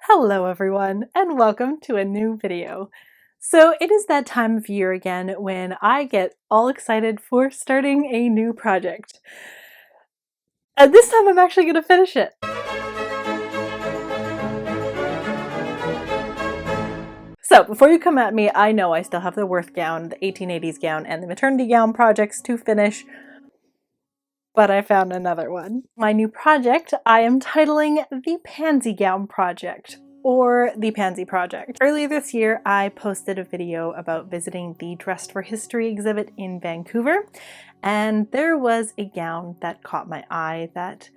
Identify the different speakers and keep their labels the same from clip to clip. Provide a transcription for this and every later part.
Speaker 1: Hello everyone, and welcome to a new video. So it is that time of year again when I get all excited for starting a new project. And this time I'm actually going to finish it. So before you come at me, I know I still have the Worth gown, the 1880s gown, and the maternity gown projects to finish, but I found another one. My new project I am titling the Pansy Gown Project, or the Pansy Project. Earlier this year, I posted a video about visiting the Dressed for History exhibit in Vancouver, and there was a gown that caught my eye that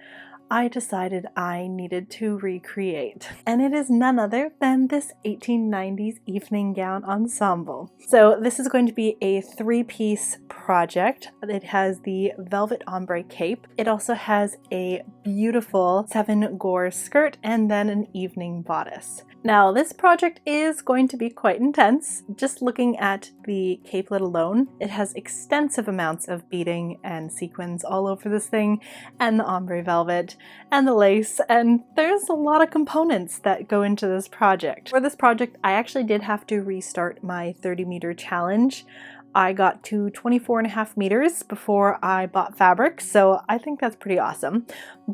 Speaker 1: I decided I needed to recreate. And it is none other than this 1890s evening gown ensemble. So this is going to be a three-piece project. It has the velvet ombre cape. It also has a beautiful 7-gore skirt and then an evening bodice. Now this project is going to be quite intense. Just looking at the capelet alone, it has extensive amounts of beading and sequins all over this thing, and the ombre velvet, and the lace, and there's a lot of components that go into this project. For this project, I actually did have to restart my 30-meter challenge. I got to 24.5 meters before I bought fabric, so I think that's pretty awesome.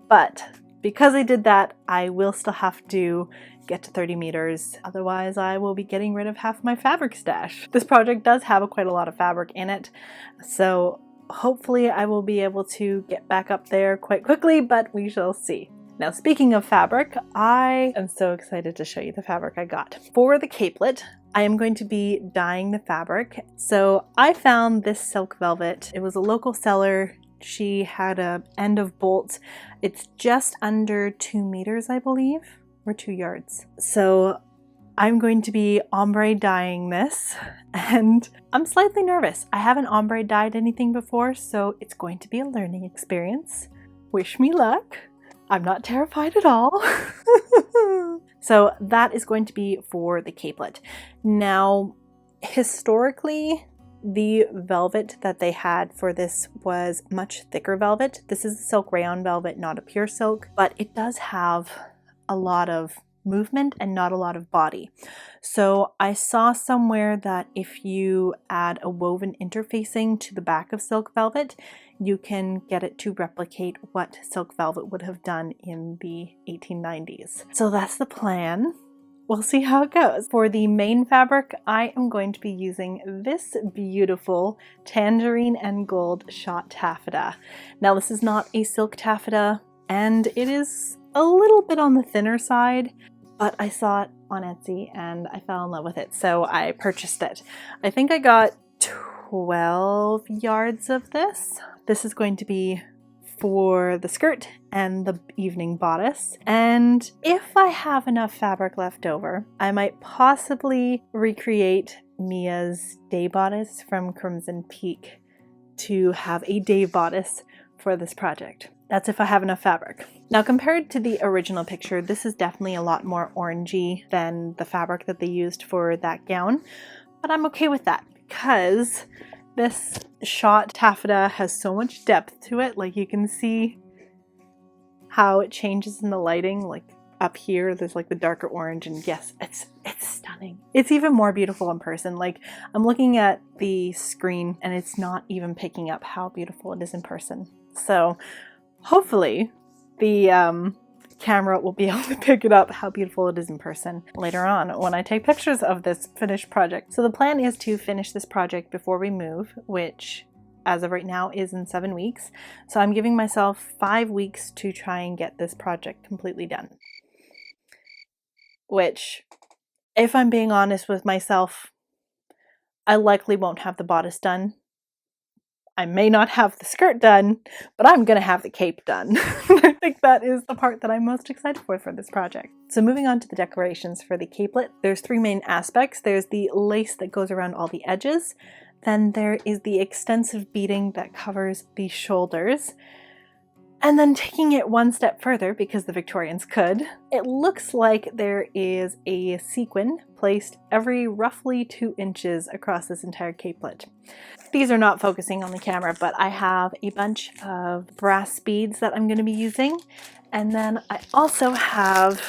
Speaker 1: But because I did that, I will still have to get to 30 meters, otherwise I will be getting rid of half my fabric stash. This project does have quite a lot of fabric in it, so hopefully I will be able to get back up there quite quickly, but we shall see. Now speaking of fabric, I am so excited to show you the fabric I got. For the capelet, I am going to be dyeing the fabric. So I found this silk velvet. It was a local seller. She had a end of bolt. It's just under 2 meters, I believe, or 2 yards. So I'm going to be ombre dyeing this, and I'm slightly nervous. I haven't ombre dyed anything before, so it's going to be a learning experience. Wish me luck. I'm not terrified at all. So that is going to be for the capelet. Now, historically, the velvet that they had for this was much thicker velvet. This is a silk rayon velvet, not a pure silk, but it does have a lot of movement and not a lot of body. So I saw somewhere that if you add a woven interfacing to the back of silk velvet, you can get it to replicate what silk velvet would have done in the 1890s. So that's the plan. We'll see how it goes. For the main fabric, I am going to be using this beautiful tangerine and gold shot taffeta. Now this is not a silk taffeta, and it is a little bit on the thinner side, but I saw it on Etsy and I fell in love with it, so I purchased it. I think I got 12 yards of this. This is going to be for the skirt and the evening bodice, and if I have enough fabric left over, I might possibly recreate Mia's day bodice from Crimson Peak to have a day bodice for this project. That's if I have enough fabric. Now, compared to the original picture, this is definitely a lot more orangey than the fabric that they used for that gown, but I'm okay with that because this shot taffeta has so much depth to it. Like, you can see how it changes in the lighting. Like up here, there's like the darker orange, and yes, it's stunning. It's even more beautiful in person. Like, I'm looking at the screen and it's not even picking up how beautiful it is in person. So hopefully the camera will be able to pick it up how beautiful it is in person later on when I take pictures of this finished project. So the plan is to finish this project before we move, which as of right now is in 7 weeks. So I'm giving myself 5 weeks to try and get this project completely done. Which, if I'm being honest with myself, I likely won't have the bodice done. I may not have the skirt done, but I'm gonna have the cape done. I think that is the part that I'm most excited for this project. So moving on to the decorations for the capelet, there's 3 main aspects. There's the lace that goes around all the edges. Then there is the extensive beading that covers the shoulders. And then taking it one step further, because the Victorians could, it looks like there is a sequin placed every roughly 2 inches across this entire capelet. These are not focusing on the camera, but I have a bunch of brass beads that I'm going to be using. And then I also have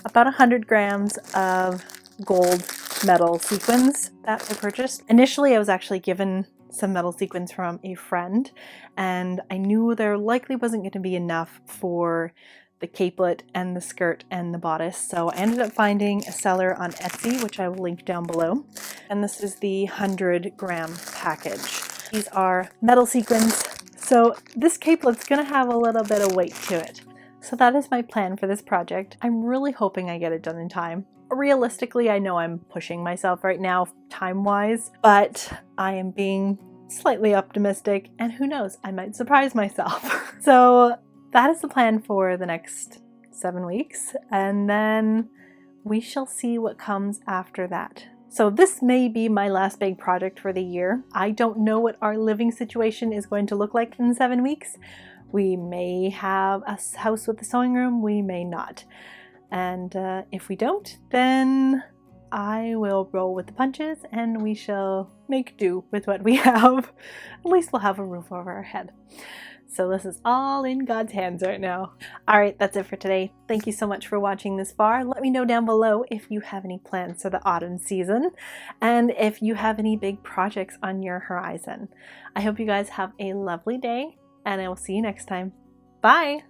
Speaker 1: about 100 grams of gold metal sequins that I purchased. Initially, I was actually given some metal sequins from a friend, and I knew there likely wasn't going to be enough for the capelet and the skirt and the bodice, so I ended up finding a seller on Etsy, which I will link down below, and this is the 100-gram package. These are metal sequins, so this capelet's going to have a little bit of weight to it. So that is my plan for this project. I'm really hoping I get it done in time. Realistically, I know I'm pushing myself right now time-wise, but I am being slightly optimistic, and who knows, I might surprise myself. So that is the plan for the next 7 weeks, and then we shall see what comes after that. So this may be my last big project for the year. I don't know what our living situation is going to look like in 7 weeks. We may have a house with a sewing room, we may not. And if we don't, then I will roll with the punches and we shall make do with what we have. At least we'll have a roof over our head. So this is all in God's hands right now. Alright, that's it for today. Thank you so much for watching this far. Let me know down below if you have any plans for the autumn season and if you have any big projects on your horizon. I hope you guys have a lovely day, and I will see you next time. Bye!